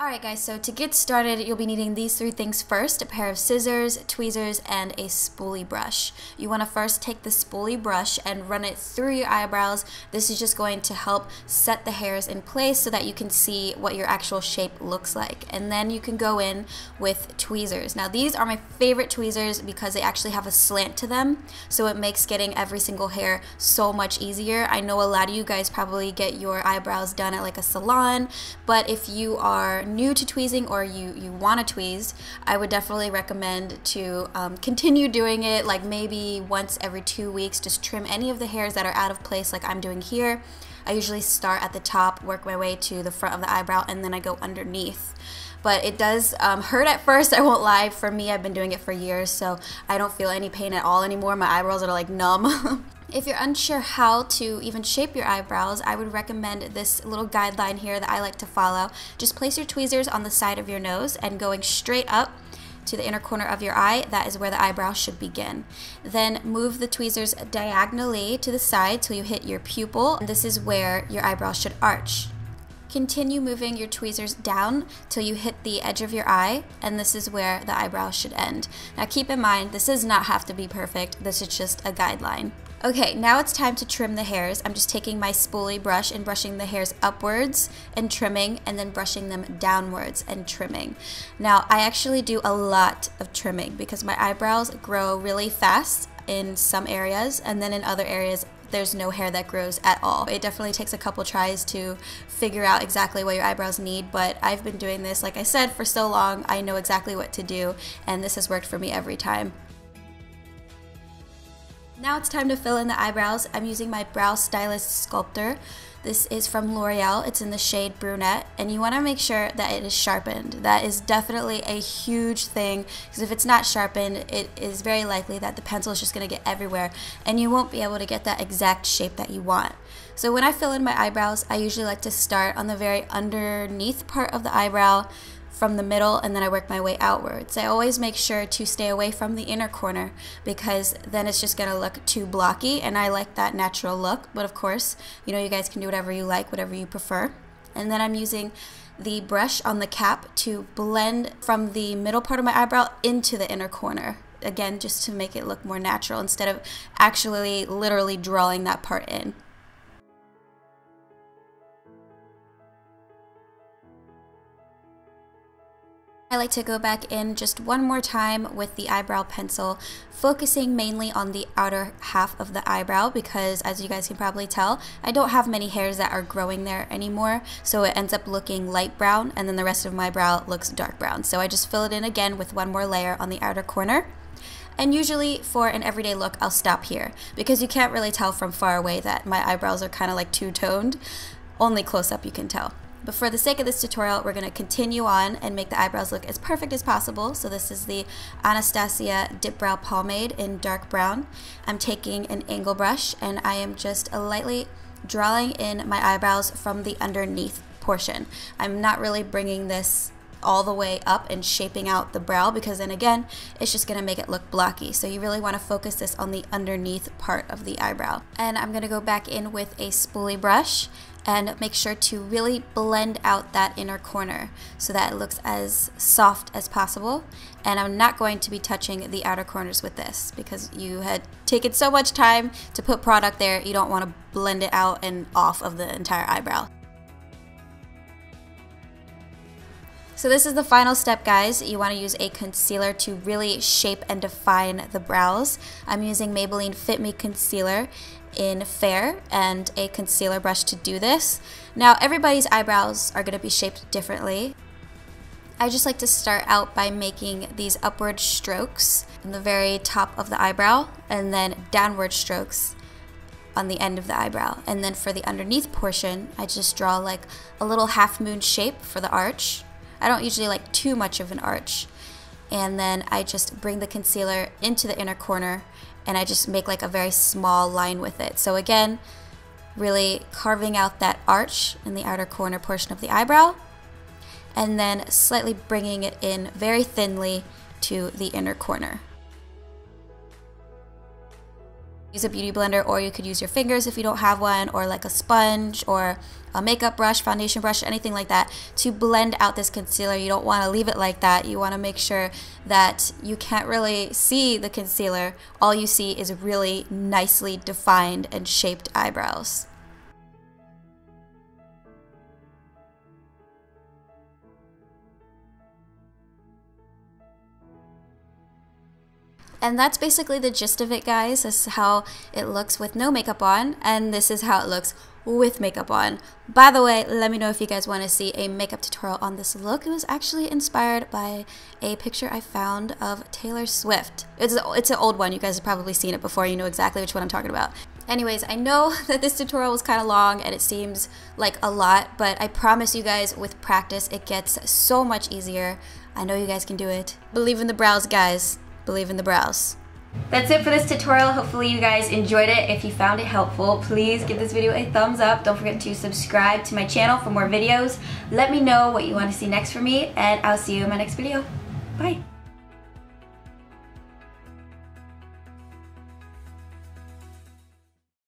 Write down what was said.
Alright guys, so to get started, you'll be needing these three things first: a pair of scissors, tweezers, and a spoolie brush. You want to first take the spoolie brush and run it through your eyebrows. This is just going to help set the hairs in place so that you can see what your actual shape looks like. And then you can go in with tweezers. Now these are my favorite tweezers because they actually have a slant to them, so it makes getting every single hair so much easier. I know a lot of you guys probably get your eyebrows done at like a salon, but if you are new to tweezing or you want to tweeze, I would definitely recommend to continue doing it, like maybe once every 2 weeks. Just trim any of the hairs that are out of place like I'm doing here. I usually start at the top, work my way to the front of the eyebrow, and then I go underneath. But it does hurt at first, I won't lie. For me, I've been doing it for years, so I don't feel any pain at all anymore. My eyebrows are like numb. If you're unsure how to even shape your eyebrows, I would recommend this little guideline here that I like to follow. Just place your tweezers on the side of your nose and going straight up to the inner corner of your eye. That is where the eyebrow should begin. Then move the tweezers diagonally to the side till you hit your pupil. This is where your eyebrow should arch. Continue moving your tweezers down till you hit the edge of your eye, and this is where the eyebrow should end. Now keep in mind, this does not have to be perfect. This is just a guideline. Okay, now it's time to trim the hairs. I'm just taking my spoolie brush and brushing the hairs upwards and trimming, and then brushing them downwards and trimming. Now, I actually do a lot of trimming because my eyebrows grow really fast in some areas, and then in other areas there's no hair that grows at all. It definitely takes a couple tries to figure out exactly what your eyebrows need, but I've been doing this, like I said, for so long. I know exactly what to do, and this has worked for me every time. Now it's time to fill in the eyebrows. I'm using my Brow Stylist Sculptor. This is from L'Oreal. It's in the shade Brunette, and you want to make sure that it is sharpened. That is definitely a huge thing, because if it's not sharpened, it is very likely that the pencil is just going to get everywhere, and you won't be able to get that exact shape that you want. So when I fill in my eyebrows, I usually like to start on the very underneath part of the eyebrow, from the middle, and then I work my way outwards. I always make sure to stay away from the inner corner because then it's just gonna look too blocky, and I like that natural look. But of course, you know, you guys can do whatever you like, whatever you prefer. And then I'm using the brush on the cap to blend from the middle part of my eyebrow into the inner corner. Again, just to make it look more natural instead of actually literally drawing that part in. I like to go back in just one more time with the eyebrow pencil, focusing mainly on the outer half of the eyebrow because, as you guys can probably tell, I don't have many hairs that are growing there anymore, so it ends up looking light brown, and then the rest of my brow looks dark brown. So I just fill it in again with one more layer on the outer corner. And usually for an everyday look, I'll stop here because you can't really tell from far away that my eyebrows are kind of like two-toned. Only close up you can tell. But for the sake of this tutorial, we're going to continue on and make the eyebrows look as perfect as possible. So this is the Anastasia Dip Brow Pomade in dark brown. I'm taking an angle brush and I am just lightly drawing in my eyebrows from the underneath portion. I'm not really bringing this all the way up and shaping out the brow because then again, it's just going to make it look blocky. So you really want to focus this on the underneath part of the eyebrow. And I'm going to go back in with a spoolie brush and make sure to really blend out that inner corner so that it looks as soft as possible. And I'm not going to be touching the outer corners with this because you had taken so much time to put product there, you don't want to blend it out and off of the entire eyebrow. So this is the final step, guys. You want to use a concealer to really shape and define the brows. I'm using Maybelline Fit Me Concealer in Fair and a concealer brush to do this. Now everybody's eyebrows are going to be shaped differently. I just like to start out by making these upward strokes in the very top of the eyebrow and then downward strokes on the end of the eyebrow. And then for the underneath portion, I just draw like a little half moon shape for the arch. I don't usually like too much of an arch. And then I just bring the concealer into the inner corner and I just make like a very small line with it. So again, really carving out that arch in the outer corner portion of the eyebrow and then slightly bringing it in very thinly to the inner corner. Use a beauty blender, or you could use your fingers if you don't have one, or like a sponge or a makeup brush, foundation brush, anything like that to blend out this concealer. You don't want to leave it like that. You want to make sure that you can't really see the concealer. All you see is really nicely defined and shaped eyebrows. And that's basically the gist of it, guys. This is how it looks with no makeup on, and this is how it looks with makeup on. By the way, let me know if you guys want to see a makeup tutorial on this look. It was actually inspired by a picture I found of Taylor Swift. It's an old one. You guys have probably seen it before. You know exactly which one I'm talking about. Anyways, I know that this tutorial was kind of long and it seems like a lot, but I promise you guys, with practice, it gets so much easier. I know you guys can do it. Believe in the brows, guys. Believe in the brows. That's it for this tutorial. Hopefully you guys enjoyed it. If you found it helpful, please give this video a thumbs up. Don't forget to subscribe to my channel for more videos. Let me know what you want to see next from me, and I'll see you in my next video. Bye.